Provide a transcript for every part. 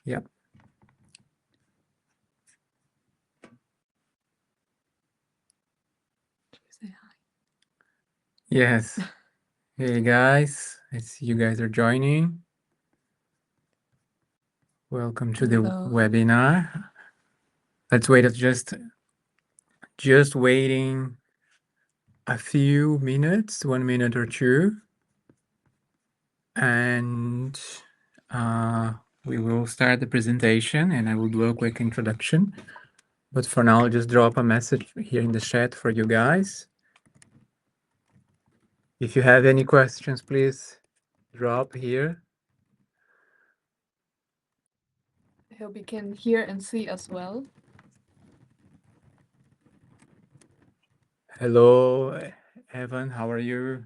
Yep. Say hi. Yes. Hey guys, I see you guys are joining. Welcome to the Hello. webinar. Let's wait. Just waiting a few minutes, 1 minute or two, and we will start the presentation. And I will do a quick introduction. But for now, I'll just drop a message here in the chat for you guys. If you have any questions, please drop here. I hope you can hear and see as well. Hello, Evan. How are you?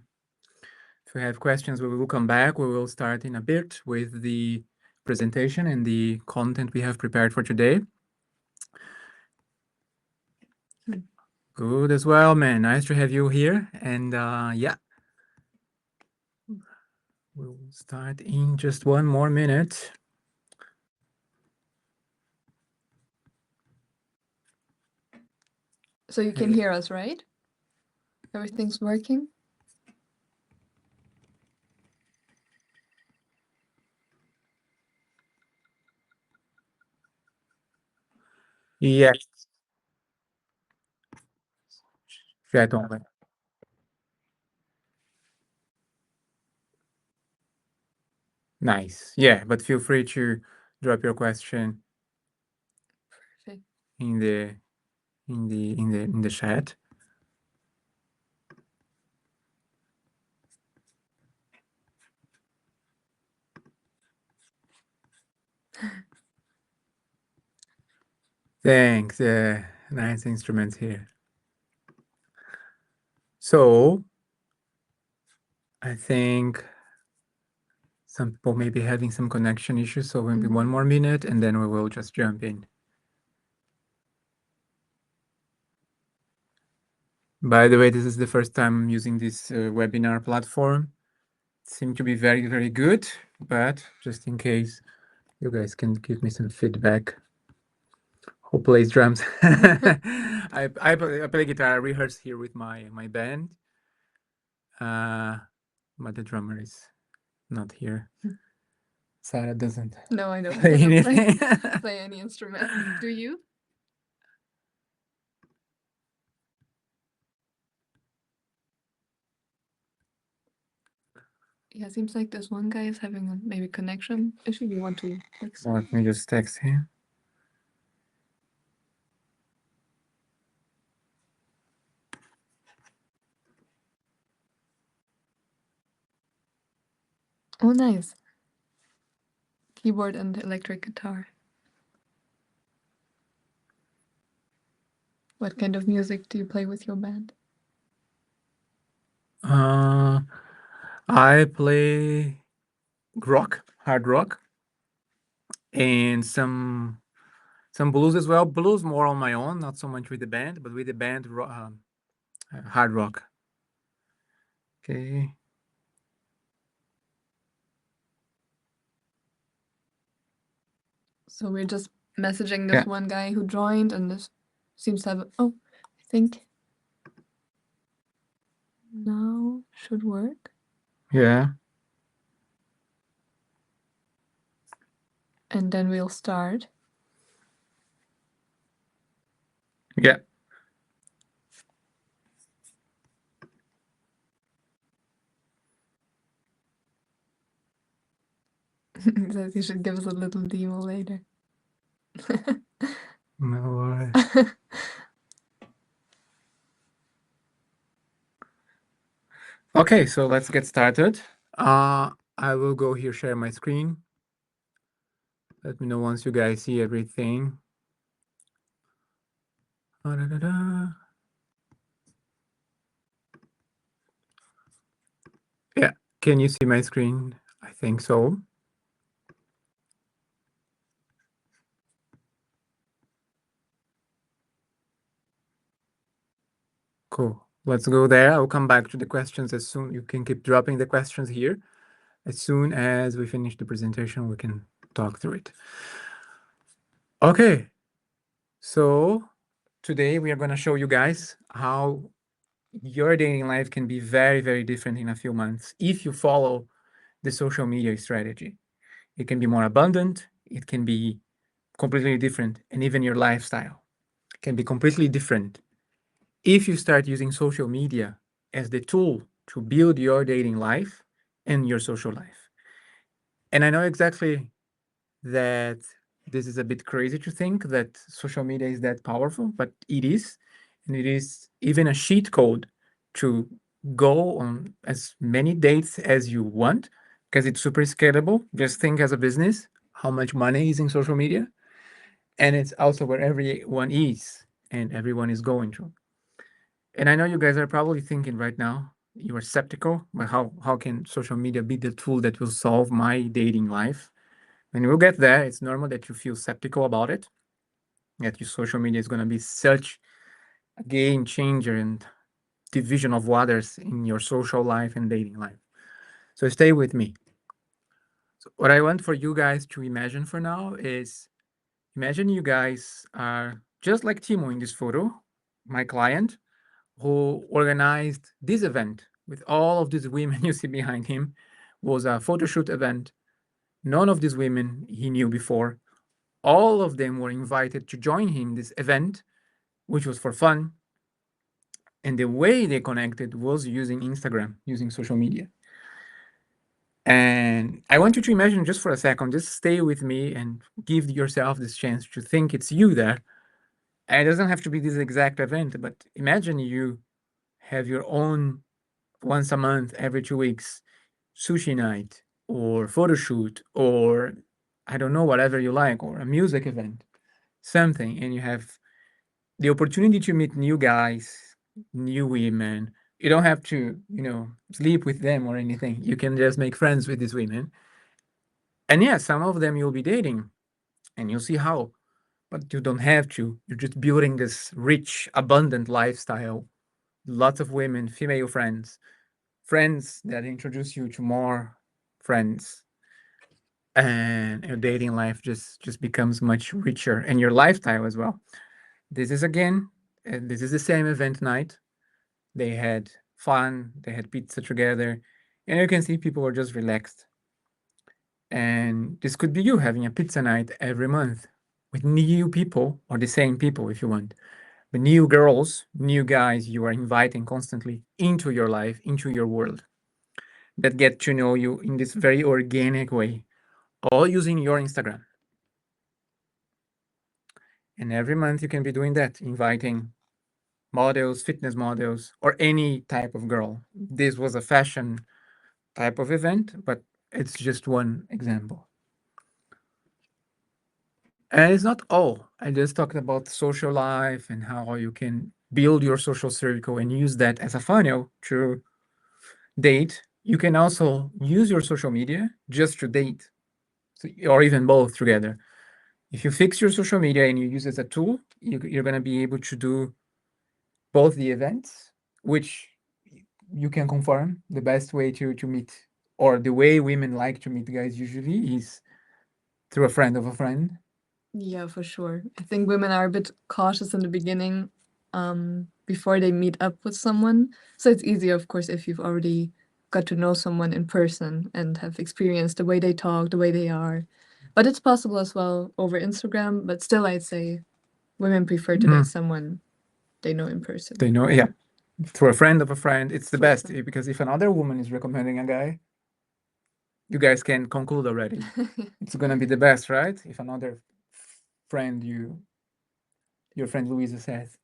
If you have questions, we will come back. We will start in a bit with the presentation and the content we have prepared for today. Good as well, man. Nice to have you here. And yeah, we'll start in just 1 more minute. So you can hear us, right? Everything's working? Yes. Chat only. Nice. Yeah, but feel free to drop your question Perfect. in the chat. Thanks. Nice instruments here. So I think some people may be having some connection issues, so maybe 1 more minute, and then we will just jump in. By the way, this is the first time I'm using this webinar platform. It seemed to be very, very good, but just in case you guys can give me some feedback. Who plays drums? I play guitar. I rehearse here with my band, but the drummer is not here. Sarah doesn't. No, I don't play anything. play any instrument. Do you? Yeah, seems like this one guy is having a maybe connection issue. You want to text? Let me just text him. Oh, nice. Keyboard and electric guitar. What kind of music do you play with your band? I play rock, hard rock, and some blues as well. Blues more on my own, not so much with the band, but with the band, hard rock. Okay. So we're just messaging this one guy who joined, and this seems to have. Oh, I think now should work. Yeah. And then we'll start. Yeah. He says you should give us a little demo later. No worries. Okay, so let's get started. I will go here, share my screen. Let me know once you guys see everything. Yeah, can you see my screen? I think so. Cool. Let's go there. I'll come back to the questions as soon. You can keep dropping the questions here. As soon as we finish the presentation, we can talk through it. Okay, so today we are going to show you guys how your dating life can be very, very different in a few months if you follow the social media strategy. It can be more abundant, it can be completely different, and even your lifestyle can be completely different if you start using social media as the tool to build your dating life and your social life. And I know exactly that this is a bit crazy to think that social media is that powerful, but it is. And it is even a cheat code to go on as many dates as you want because it's super scalable. Just think as a business how much money is in social media. And it's also where everyone is and everyone is going to. And I know you guys are probably thinking right now, you are skeptical, but how can social media be the tool that will solve my dating life? And we'll get there. It's normal that you feel skeptical about it, that your social media is going to be such a game changer and division of waters in your social life and dating life. So stay with me. So what I want for you guys to imagine for now is imagine you guys are just like Timo in this photo, my client, who organized this event with all of these women you see behind him. Was a photo shoot event. None of these women he knew before. All of them were invited to join him this event, which was for fun. And the way they connected was using Instagram, using social media. And I want you to imagine just for a second, just stay with me and give yourself this chance to think it's you there. And it doesn't have to be this exact event, but imagine you have your own once a month, every 2 weeks, sushi night or photo shoot or I don't know, whatever you like, or a music event, something, and you have the opportunity to meet new guys, new women. You don't have to, sleep with them or anything. You can just make friends with these women. And yeah, some of them you'll be dating and you'll see how, but you don't have to. You're just building this rich, abundant lifestyle. Lots of women, female friends, friends that introduce you to more friends. And your dating life just becomes much richer and your lifestyle as well. This is the same event night. They had fun, they had pizza together, and you can see people were just relaxed. And this could be you having a pizza night every month with new people or the same people if you want. But new girls, new guys you are inviting constantly into your life, into your world that get to know you in this very organic way, all using your Instagram. And every month you can be doing that, inviting models, fitness models, or any type of girl. This was a fashion type of event, but it's just one example. And it's not all. I just talked about social life and how you can build your social circle and use that as a funnel to date. You can also use your social media just to date, or even both together. If you fix your social media and you use it as a tool, you're going to be able to do both the events, which you can confirm the best way to meet, or the way women like to meet guys usually is through a friend of a friend. Yeah, for sure. I think women are a bit cautious in the beginning, before they meet up with someone. So it's easier, of course, if you've already got to know someone in person and have experienced the way they talk, the way they are. But it's possible as well over Instagram. But still, I'd say women prefer to date someone they know in person. They know, yeah, through a friend of a friend. It's the For best sure. because if another woman is recommending a guy, you guys can conclude already. It's gonna be the best, right? If another friend your friend Louisa says,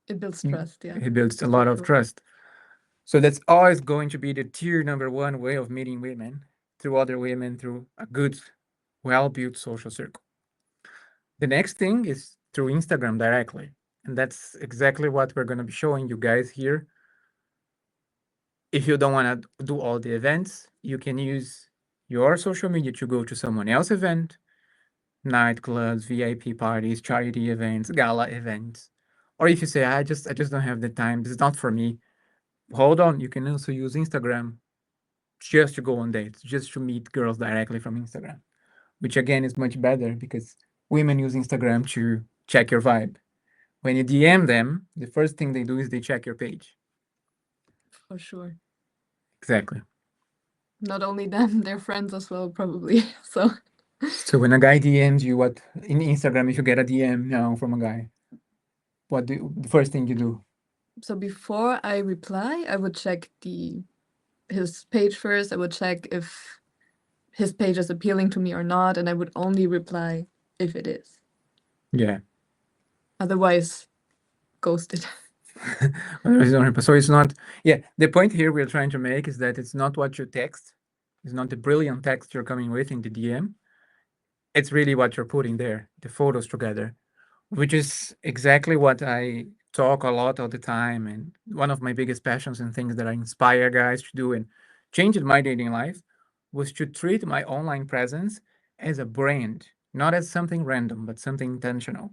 It builds trust, yeah. it builds a lot of Cool. trust. So that's always going to be the tier number one way of meeting women through other women through a good, well built social circle. The next thing is through Instagram directly. And that's exactly what we're going to be showing you guys here. If you don't want to do all the events, you can use your social media to go to someone else's event, nightclubs, VIP parties, charity events, gala events. Or if you say, I just don't have the time, this is not for me. Hold on, you can also use Instagram just to go on dates, just to meet girls directly from Instagram, which again is much better because women use Instagram to check your vibe. When you DM them, the first thing they do is they check your page. For sure. Exactly. Not only them, their friends as well, probably. So So when a guy DMs you, what in Instagram, if you get a DM now from a guy, what the first thing you do? so before I reply, I would check his page first. I would check if his page is appealing to me or not, and I would only reply if it is. Yeah. Otherwise, ghosted. So it's not. Yeah. The point here we're trying to make is that it's not what you text. It's not the brilliant text you're coming with in the DM. It's really what you're putting there, the photos together, which is exactly what I talk a lot all the time. And one of my biggest passions and things that I inspire guys to do and changed my dating life was to treat my online presence as a brand, not as something random, but something intentional.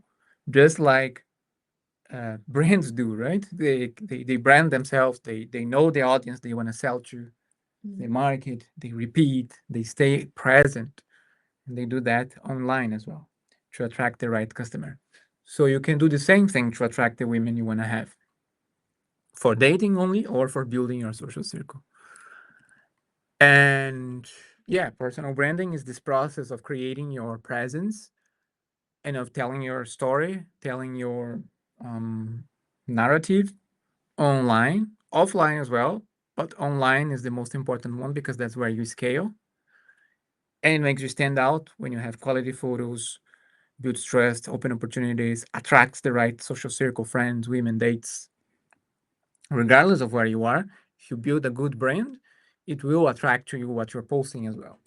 Just like brands do, right? They brand themselves, they know the audience they want to sell to, they market, they repeat, they stay present. And they do that online as well to attract the right customer. So you can do the same thing to attract the women you want to have for dating only or for building your social circle. And yeah, personal branding is this process of creating your presence and of telling your story, telling your narrative online, offline as well. But online is the most important one because that's where you scale and it makes you stand out when you have quality photos, builds trust, open opportunities, attracts the right social circle, friends, women, dates. Regardless of where you are, if you build a good brand, it will attract to you what you're posting as well.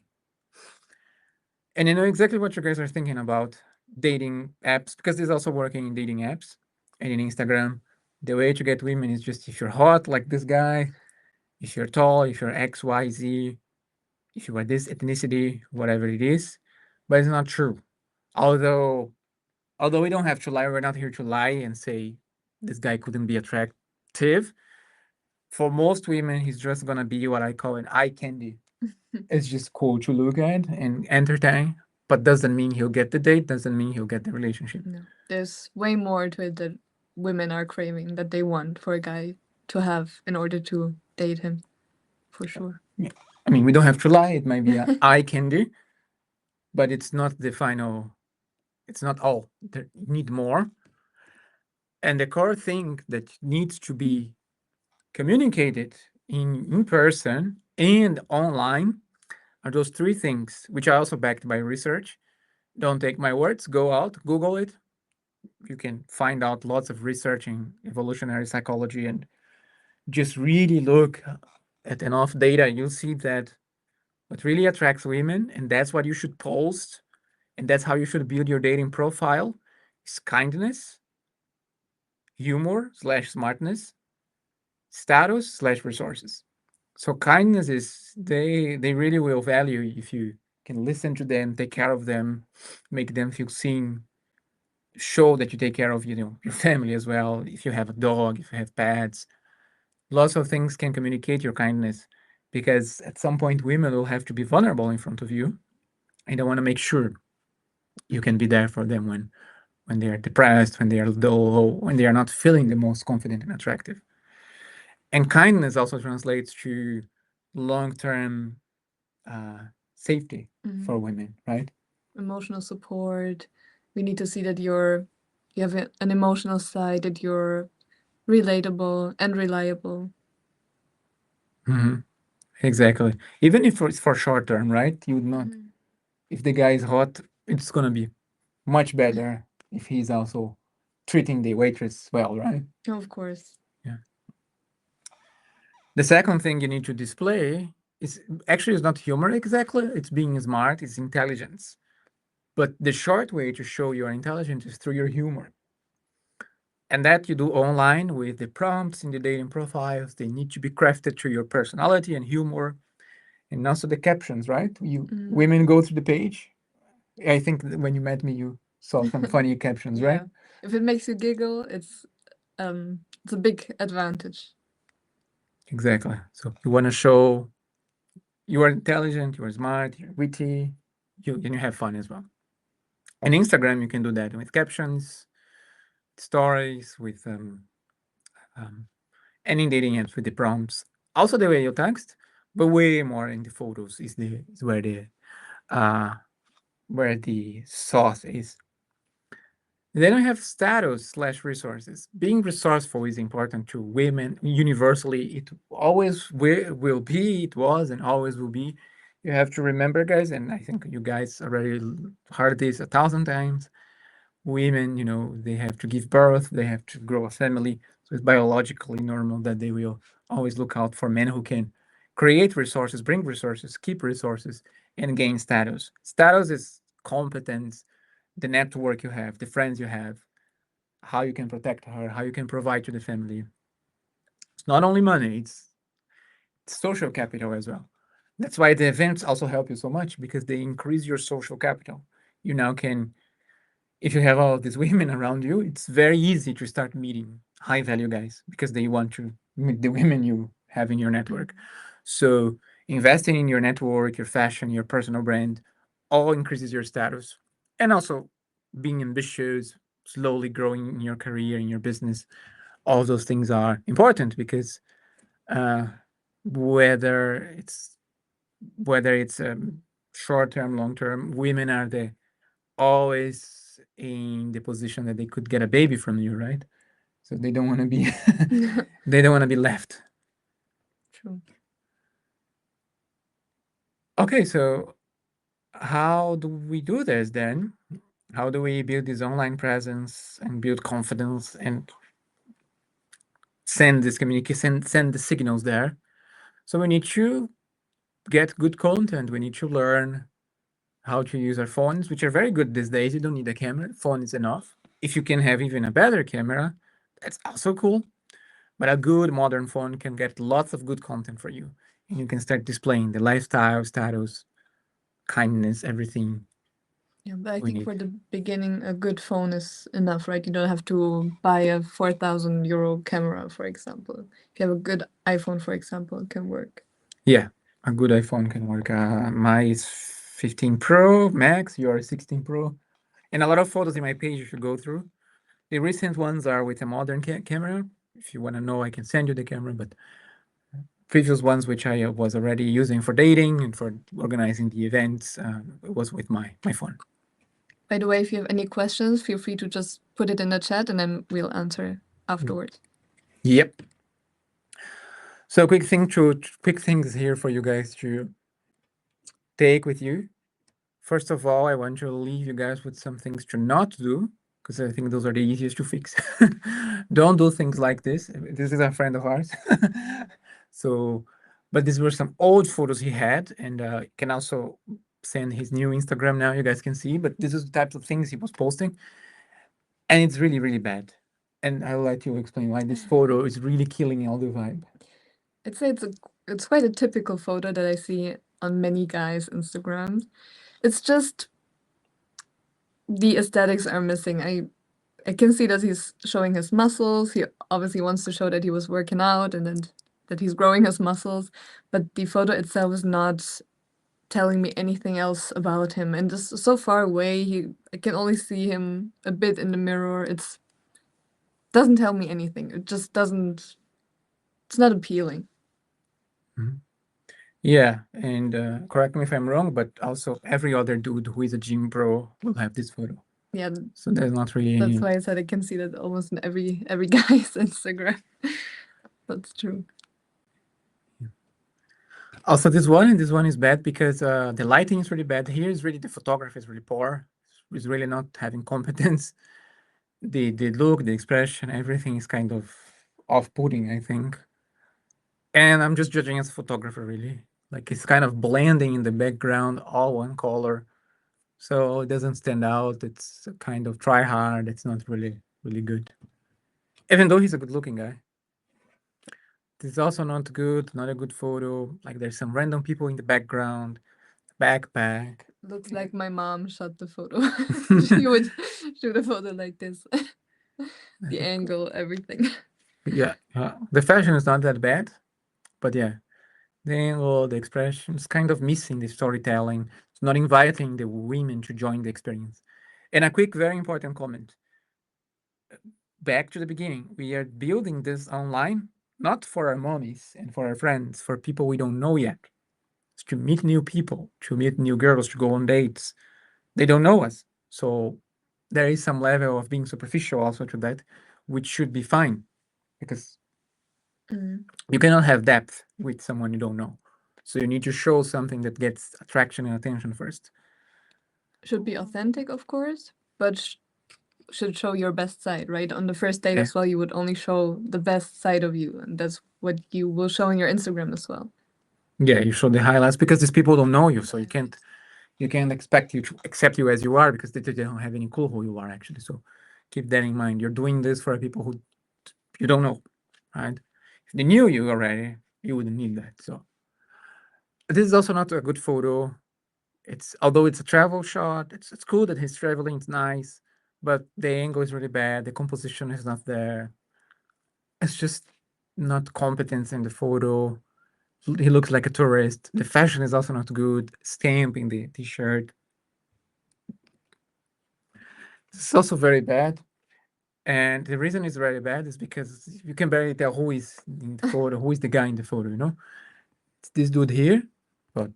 And I know exactly what you guys are thinking about dating apps because this is also working in dating apps and in Instagram. The way to get women is just if you're hot like this guy, if you're tall, if you're XYZ, if you are this ethnicity, whatever it is. But it's not true. Although although we don't have to lie, we're not here to lie and say this guy couldn't be attractive. For most women, he's just gonna be what I call an eye candy. It's just cool to look at and entertain, but doesn't mean he'll get the date, doesn't mean he'll get the relationship. No, there's way more to it that women are craving that they want for a guy to have in order to date him, for sure. Yeah. I mean, we don't have to lie, it might be an eye candy, but it's not the final, it's not all. You need more. And the core thing that needs to be communicated in person and online are those three things, which are also backed by research. Don't take my words, go out, Google it. You can find out lots of research in evolutionary psychology and just really look at enough data. You'll see that what really attracts women, and that's what you should post, and that's how you should build your dating profile, is kindness, humor slash smartness, status slash resources. So kindness is they really will value if you can listen to them, take care of them, make them feel seen, show that you take care of your family as well. If you have a dog, if you have pets, lots of things can communicate your kindness because at some point women will have to be vulnerable in front of you and I want to make sure you can be there for them when they are depressed, when they are low, when they are not feeling the most confident and attractive. And kindness also translates to long-term safety for women, right? Emotional support. We need to see that you have an emotional side, that you're relatable and reliable. Exactly. Even if it's for short term, right? You would not, if the guy is hot, it's gonna be much better if he's also treating the waitress well, right? Of course. Yeah. The second thing you need to display is actually it's not humor exactly, it's being smart, it's intelligence. But the short way to show your intelligence is through your humor. And that you do online with the prompts in the dating profiles. They need to be crafted to your personality and humor. And also the captions, right? You women go through the page. I think when you met me, you saw some funny captions, right? Yeah. If it makes you giggle, it's a big advantage. Exactly. So you want to show you are intelligent, you are smart, you're witty, and you have fun as well. And Instagram, you can do that with captions, stories, with any dating apps with the prompts. Also the way you text, but way more in the photos is uh where the sauce is. Then we have status slash resources. Being resourceful is important to women universally. It always will be, it was, and always will be. You have to remember, guys, and I think you guys already heard this 1,000 times. Women, they have to give birth, they have to grow a family. So it's biologically normal that they will always look out for men who can create resources, bring resources, keep resources, and gain status. Status is competence, the network you have, the friends you have, how you can protect her, how you can provide to the family. It's not only money, it's social capital as well. That's why the events also help you so much because they increase your social capital. You now can, if you have all these women around you, it's very easy to start meeting high value guys because they want to meet the women you have in your network. So investing in your network, your fashion, your personal brand, all increases your status. And also being ambitious, slowly growing in your career, in your business, all those things are important because uh, whether it's whether it's short term, long term, women are the always in the position that they could get a baby from you, right? So they don't want to be they don't want to be left. True. Okay, so how do we do this then? How do we build this online presence and build confidence and send this communication, send the signals there? So we need to get good content. We need to learn how to use our phones, which are very good these days. You don't need a camera. Phone is enough. If you can have even a better camera, that's also cool. But a good modern phone can get lots of good content for you. And you can start displaying the lifestyle, status, kindness, everything Yeah, but I we think need. for the beginning, a good phone is enough, right? You don't have to buy a 4,000 euro camera, for example. If you have a good iPhone, for example, it can work. Yeah, a good iPhone can work. My is 15 Pro Max, your 16 Pro. And a lot of photos in my page you should go through. The recent ones are with a modern camera. If you want to know, I can send you the camera, but previous ones which I was already using for dating and for organizing the events was with my phone. By the way, if you have any questions, feel free to just put it in the chat and then we'll answer afterwards. Yep. So quick things here for you guys to take with you. First of all, I want to leave you guys with some things to not do because I think those are the easiest to fix. Don't do things like this. This is a friend of ours. So, but these were some old photos he had, and can also send his new Instagram now. You guys can see, but this is the types of things he was posting, and it's really, really bad. And I'll let you explain why this photo is really killing all the vibe. I'd say it's quite a typical photo that I see on many guys' Instagrams. It's just the aesthetics are missing. I can see that he's showing his muscles. He obviously wants to show that he was working out and then that he's growing his muscles, but the photo itself is not telling me anything else about him. And just so far away, I can only see him a bit in the mirror. It's doesn't tell me anything. It just doesn't. It's not appealing. Yeah, and correct me if I'm wrong, but also every other dude who is a gym pro will have this photo. Yeah, So there's not really that's any. why I said I can see that almost in every guy's Instagram. That's true. Also, this one is bad because the lighting is really bad. Here is really the photography is really poor. It's really not having competence. The look, the expression, everything is kind of off-putting, I think. And I'm just judging as a photographer, really. Like it's kind of blending in the background, all one color. So it doesn't stand out. It's a kind of try hard. It's not really, really good. Even though he's a good looking guy. This is also not good, not a good photo. Like there's some random people in the background, backpack. Looks like my mom shot the photo. She would shoot a photo like this. The angle, everything. Yeah, the fashion is not that bad, but yeah, the angle, the expression is kind of missing the storytelling. It's not inviting the women to join the experience. And a quick, very important comment. Back to the beginning, we are building this online not for our mommies and for our friends, for people we don't know yet. It's to meet new people, to meet new girls, to go on dates. They don't know us. So there is some level of being superficial also to that, which should be fine because Mm. you cannot have depth with someone you don't know. So you need to show something that gets attraction and attention first. Should be authentic, of course, but should show your best side, right? On the first date Yeah. as well, you would only show the best side of you, and that's what you will show on your Instagram as well. Yeah, you show the highlights because these people don't know you, so you can't expect you to accept you as you are because they don't have any clue who you are actually. So keep that in mind. You're doing this for people who you don't know, right? If they knew you already, you wouldn't need that. So this is also not a good photo. It's although it's a travel shot, it's cool that he's traveling, it's nice, but the angle is really bad, the composition is not there. It's just not competence in the photo. He looks like a tourist. The fashion is also not good. Stamp in the t-shirt. It's also very bad. And the reason it's very bad is because you can barely tell who is in the photo, who is the guy in the photo, you know? It's this dude here, but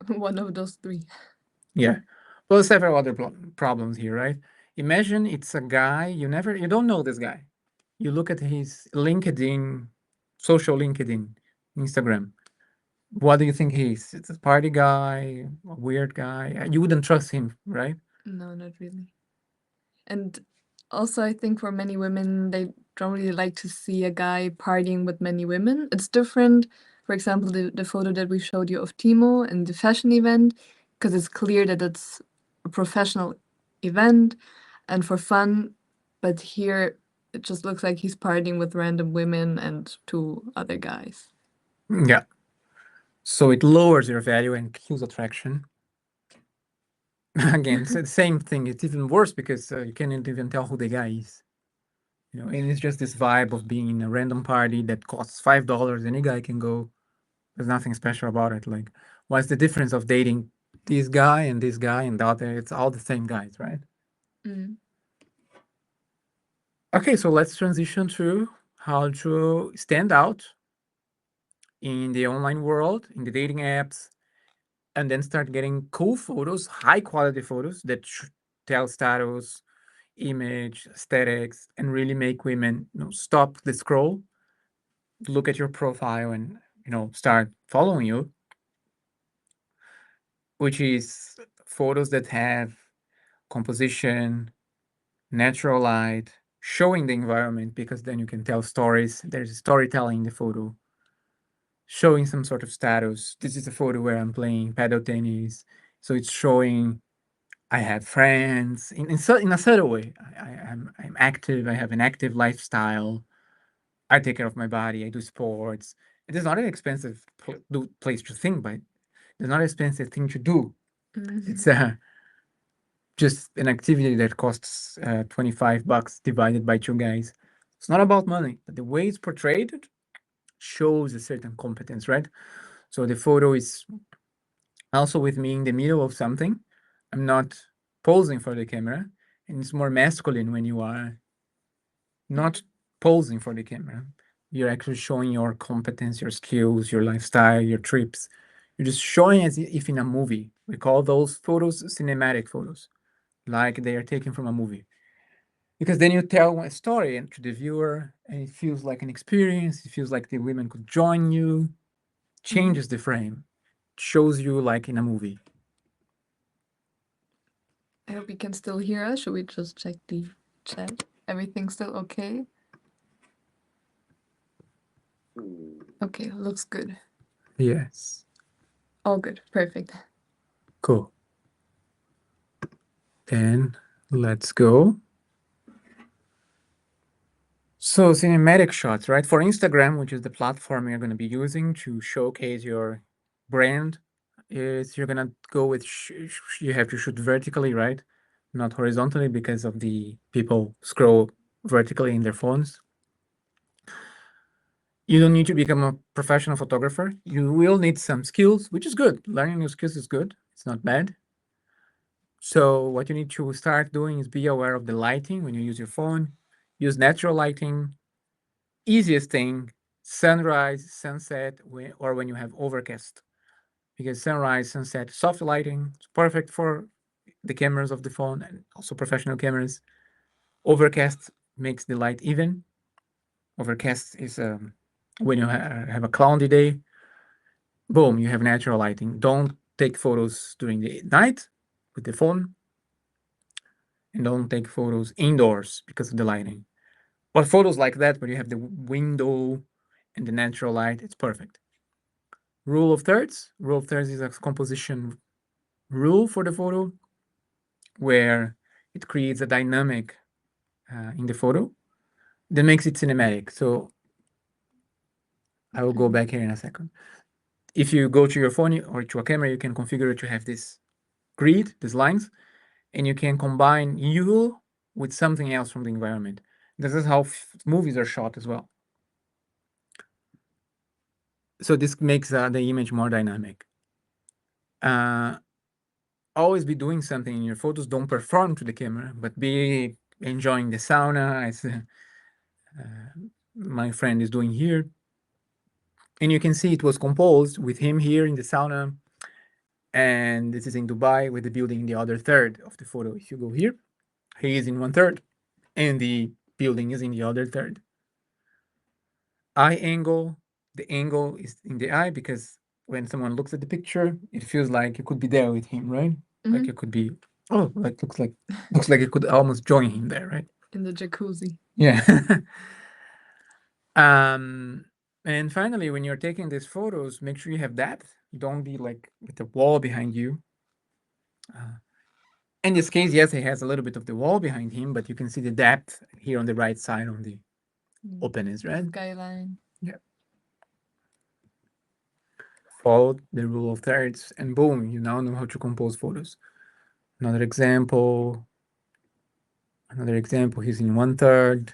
One of those three. yeah. Well, several other problems here, right? Imagine it's a guy you don't know this guy. You look at his LinkedIn, social LinkedIn, Instagram. What do you think he is? It's a party guy, a weird guy. You wouldn't trust him, right? No, not really. And also, I think for many women, they don't really like to see a guy partying with many women. It's different. For example, the photo that we showed you of Timo in the fashion event, because it's clear that it's a professional event and for fun. But here, it just looks like he's partying with random women and two other guys. Yeah. So it lowers your value and kills attraction. Again, it's the same thing. It's even worse because you cannot even tell who the guy is. You know, and it's just this vibe of being in a random party that costs $5. Any guy can go. There's nothing special about it. Like, what's the difference of dating this guy and this guy and the other? It's all the same guys, right? Mm. Okay, so let's transition to how to stand out in the online world, in the dating apps, and then start getting cool photos, high quality photos that tell status, image, aesthetics, and really make women stop the scroll, look at your profile, and start following you. Which is photos that have composition, natural light, showing the environment because then you can tell stories. There's storytelling in the photo, showing some sort of status. This is a photo where I'm playing paddle tennis, so it's showing I have friends in a subtle way. I'm active. I have an active lifestyle. I take care of my body. I do sports. It is not an expensive place to think, but it's not an expensive thing to do. It's just an activity that costs $25 divided by two guys. It's not about money, but the way it's portrayed shows a certain competence, right? So the photo is also with me in the middle of something. I'm not posing for the camera, and it's more masculine when you are not posing for the camera. You're actually showing your competence, your skills, your lifestyle, your trips. You're just showing as if in a movie. We call those photos cinematic photos, like they are taken from a movie. Because then you tell a story to the viewer, and it feels like an experience. It feels like the women could join you. Changes the frame, shows you like in a movie. I hope you can still hear us. Should we just check the chat? Everything's still okay? Okay, looks good. Yes. All good. Perfect. Cool. Then let's go. So cinematic shots, right? For Instagram, which is the platform you're going to be using to showcase your brand, is you're going to go with you have to shoot vertically, right? Not horizontally because of the people scroll vertically in their phones. You don't need to become a professional photographer. You will need some skills, which is good. Learning new skills is good. It's not bad. So what you need to start doing is be aware of the lighting when you use your phone. Use natural lighting. Easiest thing, sunrise, sunset, or when you have overcast. Because sunrise, sunset, soft lighting, it's perfect for the cameras of the phone and also professional cameras. Overcast makes the light even. Overcast is when you have a cloudy day. Boom, you have natural lighting. Don't take photos during the night with the phone, and don't take photos indoors because of the lighting. But photos like that, where you have the window and the natural light, it's perfect. Rule of thirds. Rule of thirds is a composition rule for the photo where it creates a dynamic in the photo that makes it cinematic. So I will go back here in a second. If you go to your phone or to a camera, you can configure it to have this grid, these lines, and you can combine you with something else from the environment. This is how movies are shot as well. So this makes the image more dynamic. Always be doing something in your photos. Don't perform to the camera, but be enjoying the sauna, as my friend is doing here. And you can see it was composed with him here in the sauna. And this is in Dubai with the building in the other third of the photo. If you go here, he is in one third and the building is in the other third. Eye angle, the angle is in the eye because when someone looks at the picture, it feels like you could be there with him, right? Like you could be, oh, like looks like you could almost join him there, right? In the jacuzzi. Yeah. And finally, when you're taking these photos, make sure you have depth. Don't be like with the wall behind you. In this case, yes, he has a little bit of the wall behind him, but you can see the depth here on the right side on the openness, right? Skyline. Yeah. Follow the rule of thirds, and boom, you now know how to compose photos. Another example. He's in one third.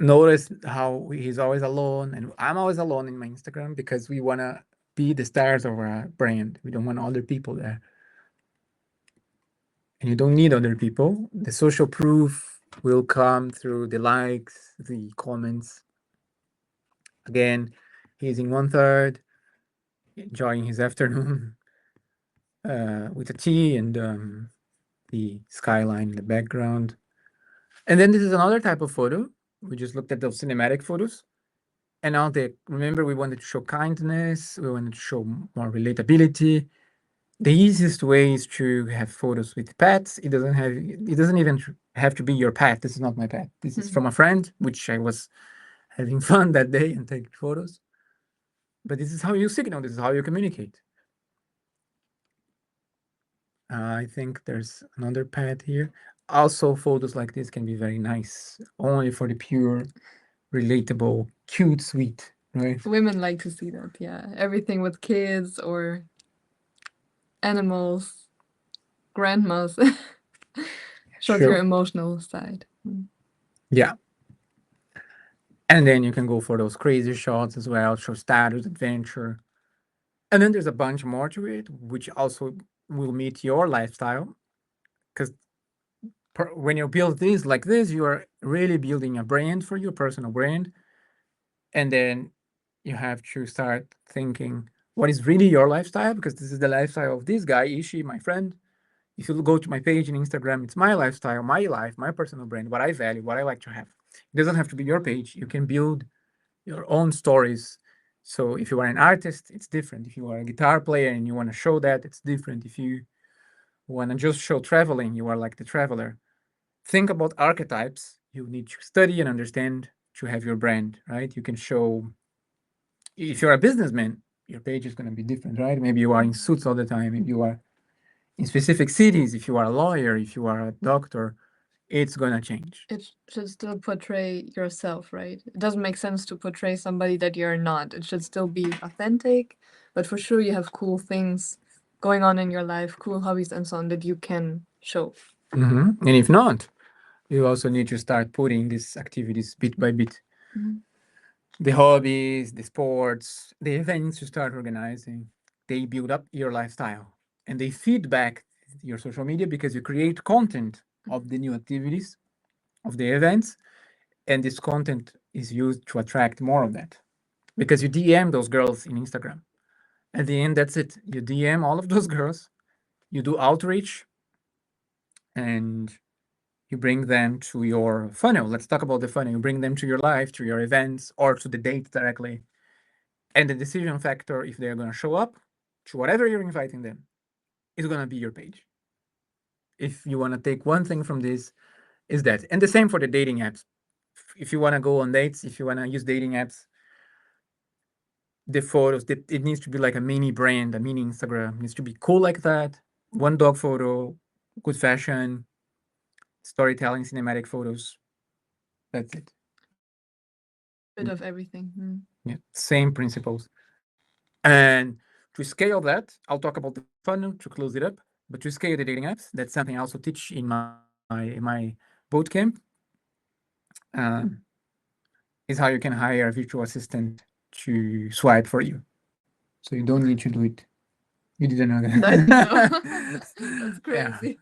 Notice how he's always alone, and I'm always alone in my Instagram because we want to be the stars of our brand. We don't want other people there. And you don't need other people. The social proof will come through the likes, the comments. Again, he's in one third, enjoying his afternoon with a tea and the skyline in the background. And then this is another type of photo. We just looked at those cinematic photos. And now remember, we wanted to show kindness, we wanted to show more relatability. The easiest way is to have photos with pets. It doesn't even have to be your pet. This is not my pet. This is from a friend, which I was having fun that day and take photos. But this is how you signal, this is how you communicate. I think there's another pet here. Also, photos like this can be very nice, only for the pure, relatable, cute, sweet, right? Women like to see that, yeah. Everything with kids or animals, grandmas. Shows your Sure. emotional side. Yeah. And then you can go for those crazy shots as well, show status, adventure. And then there's a bunch more to it, which also will meet your lifestyle. Because when you build things like this, you are really building a brand for your personal brand. And then you have to start thinking what is really your lifestyle, because this is the lifestyle of this guy, Ishi, my friend. If you go to my page in Instagram, it's my lifestyle, my life, my personal brand, what I value, what I like to have. It doesn't have to be your page. You can build your own stories. So if you are an artist, it's different. If you are a guitar player and you want to show that, it's different. If you want to just show traveling, you are like the traveler. Think about archetypes you need to study and understand to have your brand, right? You can show, if you're a businessman, your page is going to be different, right? Maybe you are in suits all the time. Maybe you are in specific cities. If you are a lawyer, if you are a doctor, it's going to change. It should still portray yourself, right? It doesn't make sense to portray somebody that you're not. It should still be authentic, but for sure you have cool things going on in your life, cool hobbies and so on that you can show. And if not, you also need to start putting these activities bit by bit. The hobbies, the sports, the events you start organizing, they build up your lifestyle and they feed back your social media because you create content of the new activities, of the events, and this content is used to attract more of that because you DM those girls in Instagram. At the end, that's it. You DM all of those girls, you do outreach, and you bring them to your funnel. Let's talk about the funnel. You bring them to your life, to your events, or to the date directly. And the decision factor, if they're going to show up to whatever you're inviting them, is going to be your page. If you want to take one thing from this, is that. And the same for the dating apps. If you want to go on dates, if you want to use dating apps, the photos, it needs to be like a mini brand, a mini Instagram. It needs to be cool like that. One dog photo, good fashion, storytelling, cinematic photos. That's it. Bit of everything. Yeah, same principles. And to scale that, I'll talk about the funnel to close it up. But to scale the dating apps, that's something I also teach in my boot camp. Is how you can hire a virtual assistant to swipe for you. So you don't need to do it. You didn't know that. I didn't know. That's Yeah. crazy.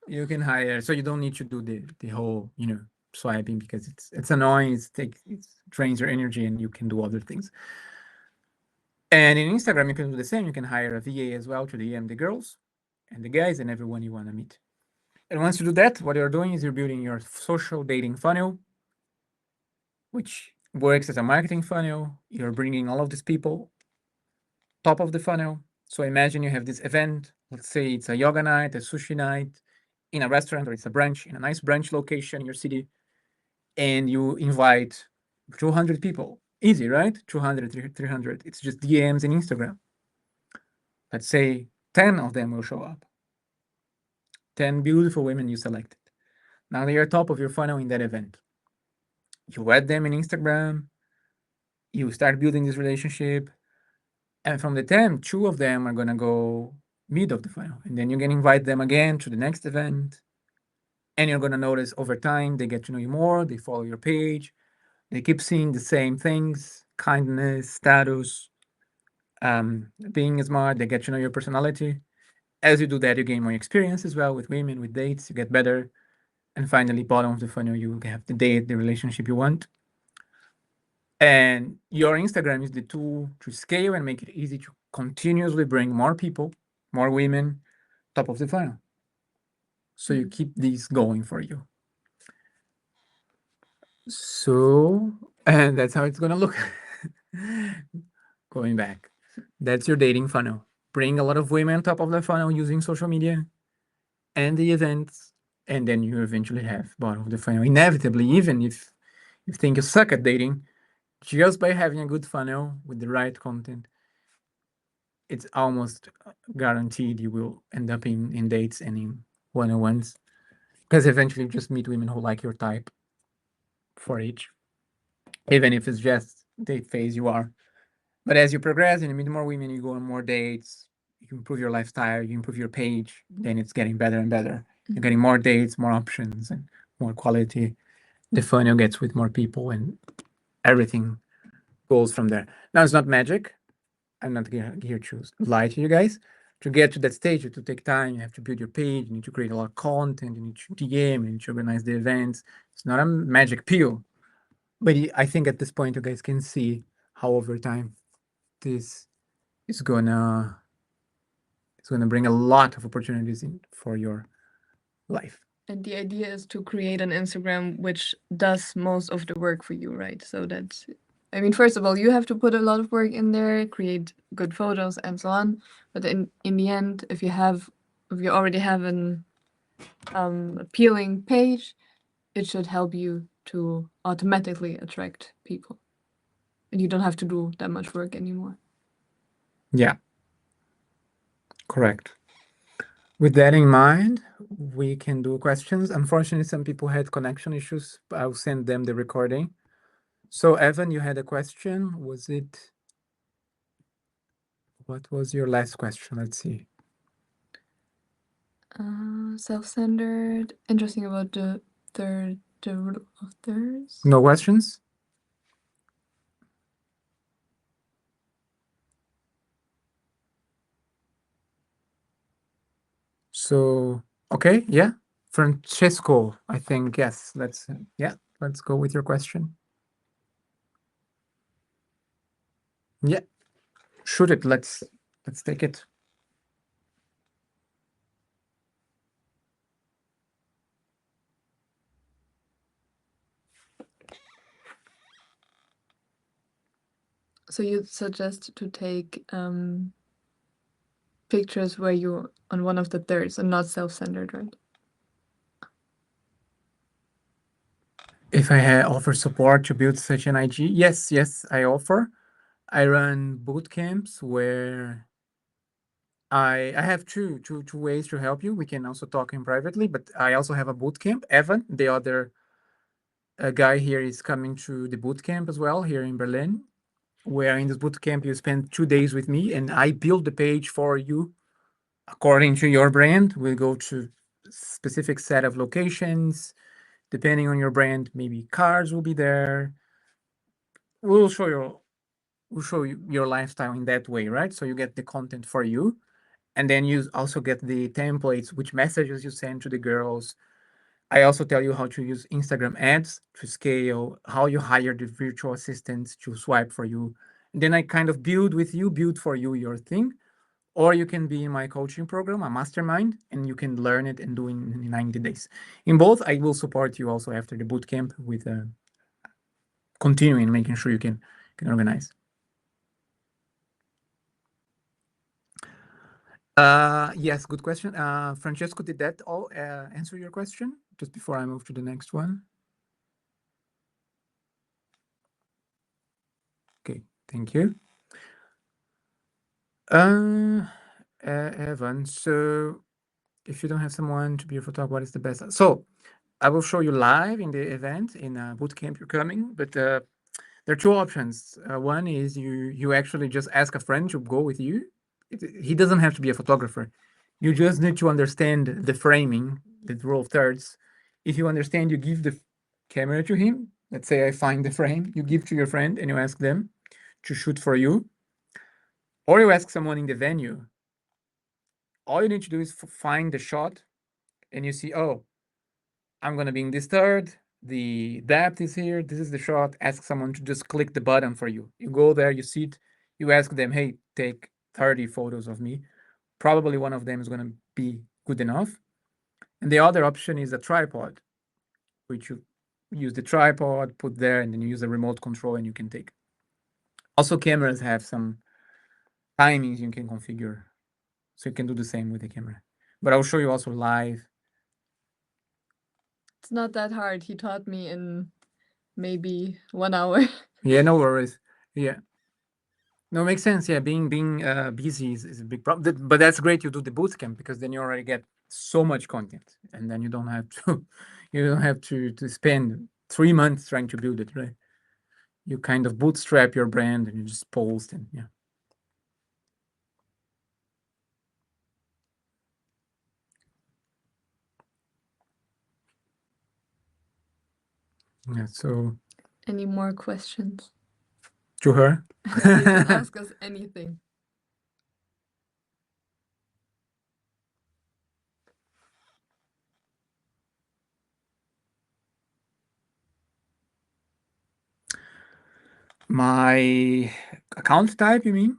You can hire, so you don't need to do the whole, swiping because it's annoying. It drains your energy, and you can do other things. And in Instagram, you can do the same. You can hire a VA as well to DM the girls and the guys and everyone you want to meet. And once you do that, what you're doing is you're building your social dating funnel, which works as a marketing funnel. You're bringing all of these people top of the funnel. So imagine you have this event. Let's say it's a yoga night, a sushi night in a restaurant, or it's a brunch in a nice brunch location in your city. And you invite 200 people. Easy, right? 200, 300. It's just DMs and Instagram. Let's say 10 of them will show up. 10 beautiful women you selected. Now they are top of your funnel in that event. You add them in Instagram. You start building this relationship. And from the 10, two of them are going to go mid of the funnel. And then you can invite them again to the next event. And you're going to notice over time, they get to know you more. They follow your page. They keep seeing the same things, kindness, status, being smart. They get to know your personality. As you do that, you gain more experience as well with women, with dates. You get better. And finally, bottom of the funnel, you have the date, the relationship you want. And your Instagram is the tool to scale and make it easy to continuously bring more people, more women, top of the funnel. So you keep these going for you. So, and that's how it's gonna look. Going back, that's your dating funnel. Bring a lot of women top of the funnel using social media and the events, and then you eventually have bottom of the funnel. Inevitably, even if you think you suck at dating, just by having a good funnel with the right content, it's almost guaranteed you will end up in dates and in one-on-ones, because eventually you just meet women who like your type for each, even if it's just date phase you are. But as you progress and you meet more women, you go on more dates, you improve your lifestyle, you improve your page, then it's getting better and better. You're getting more dates, more options, and more quality. The funnel gets with more people, and everything goes from there. Now, it's not magic. I'm not here to lie to you guys. To get to that stage, it will take time. You have to build your page. You need to create a lot of content. You need to DM. You need to organize the events. It's not a magic pill, but I think at this point, you guys can see how over time this is gonna bring a lot of opportunities in for your life. And the idea is to create an Instagram which does most of the work for you, right? So that's, I mean, first of all, you have to put a lot of work in there, create good photos and so on. But in the end, if you already have an appealing page, it should help you to automatically attract people. And you don't have to do that much work anymore. Yeah, correct. With that in mind, we can do questions. Unfortunately, some people had connection issues. But I'll send them the recording. So, Evan, you had a question. What was your last question? Let's see. Self-centered. Interesting about the rule of thirds. No questions? So, okay, yeah. Francesco, I think, yes. Let's go with your question. Yeah, shoot it. Let's take it. So you suggest to take pictures where you're on one of the thirds and not self-centered, right? If I offer support to build such an IG, yes, I offer. I run boot camps where I have two ways to help you. We can also talk in privately, but I also have a boot camp. Evan, the other guy here, is coming to the boot camp as well here in Berlin, where in this boot camp you spend 2 days with me and I build the page for you according to your brand. We'll go to specific set of locations. Depending on your brand, maybe cars will be there. We'll show you your lifestyle in that way, right? So you get the content for you. And then you also get the templates, which messages you send to the girls. I also tell you how to use Instagram ads to scale, how you hire the virtual assistants to swipe for you. And then I kind of build for you your thing. Or you can be in my coaching program, a mastermind, and you can learn it and do it in 90 days. In both, I will support you also after the bootcamp with continuing making sure you can organize. Yes, good question. Francesco, did that all answer your question? Just before I move to the next one. Okay, thank you. Evan, so if you don't have someone to be a photographer, what is the best? So I will show you live in the event in a bootcamp you're coming, but there are two options. One is you actually just ask a friend to go with you. He doesn't have to be a photographer. You just need to understand the framing, the rule of thirds. If you understand, you give the camera to him. Let's say I find the frame, you give to your friend and you ask them to shoot for you. Or you ask someone in the venue. All you need to do is find the shot and you see, oh, I'm going to be in this third. The depth is here. This is the shot. Ask someone to just click the button for you. You go there, you see it, you ask them, hey, take 30 photos of me. Probably one of them is going to be good enough. And the other option is a tripod, which you use the tripod, put there, and then you use a remote control and you can take. Also, cameras have some timings you can configure. So you can do the same with the camera. But I'll show you also live. It's not that hard. He taught me in maybe 1 hour. Yeah, no worries. Yeah. No, makes sense. Yeah, being busy is a big problem. But that's great. You do the bootcamp because then you already get so much content, and then you don't have to to spend 3 months trying to build it, right? You kind of bootstrap your brand and you just post and yeah. Yeah. So Any more questions? to her. You can ask us anything. My account type, you mean?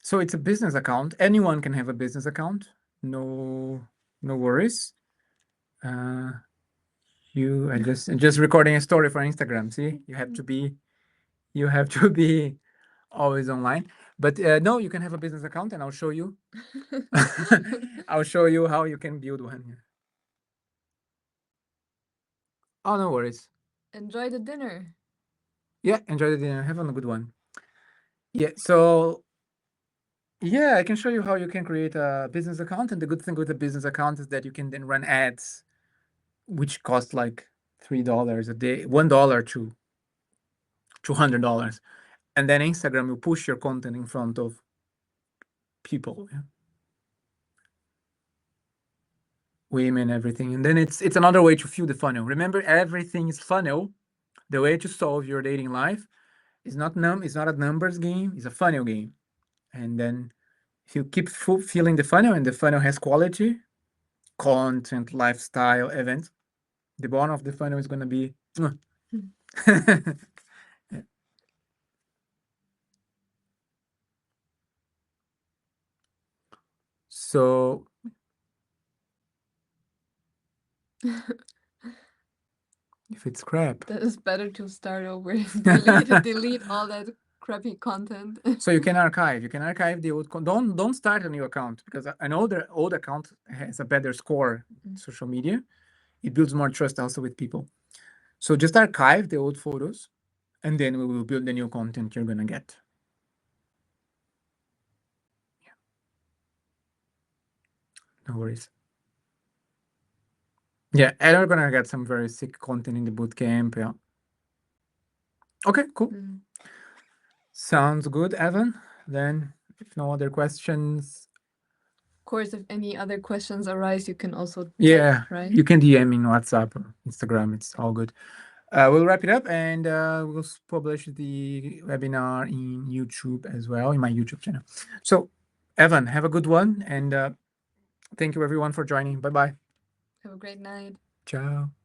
So it's a business account. Anyone can have a business account. No worries. You are just recording a story for Instagram. See, you have to be always online. But no, you can have a business account, and I'll show you. I'll show you how you can build one. Oh, no worries. Enjoy the dinner. Yeah, enjoy the dinner. Have a good one. Yeah, so yeah, I can show you how you can create a business account. And the good thing with a business account is that you can then run ads, which cost like $3 a day, $1 to $200. And then Instagram will push your content in front of people. Yeah. Women, everything. And then it's another way to fuel the funnel. Remember, everything is funnel. The way to solve your dating life is not it's not a numbers game, it's a funnel game. And then if you keep filling the funnel and the funnel has quality, content, lifestyle events. The bottom of the funnel is going to be. So if it's crap, That is better to start over and delete all that crappy content. so you can archive. You can archive the old. Don't start a new account, because an old account has a better score in social media. It builds more trust also with people. So just archive the old photos, and then we will build the new content you're gonna get. Yeah. No worries. Yeah, and we're gonna get some very sick content in the bootcamp. Yeah. Okay, cool. Mm. Sounds good, Evan. Then, if no other questions, Of course, if any other questions arise, you can also yeah, type, right? you can DM me on WhatsApp or Instagram. It's all good. We'll wrap it up, and we'll publish the webinar in YouTube as well, in my YouTube channel. So, Evan, have a good one, and thank you everyone for joining. Bye bye. Have a great night. Ciao.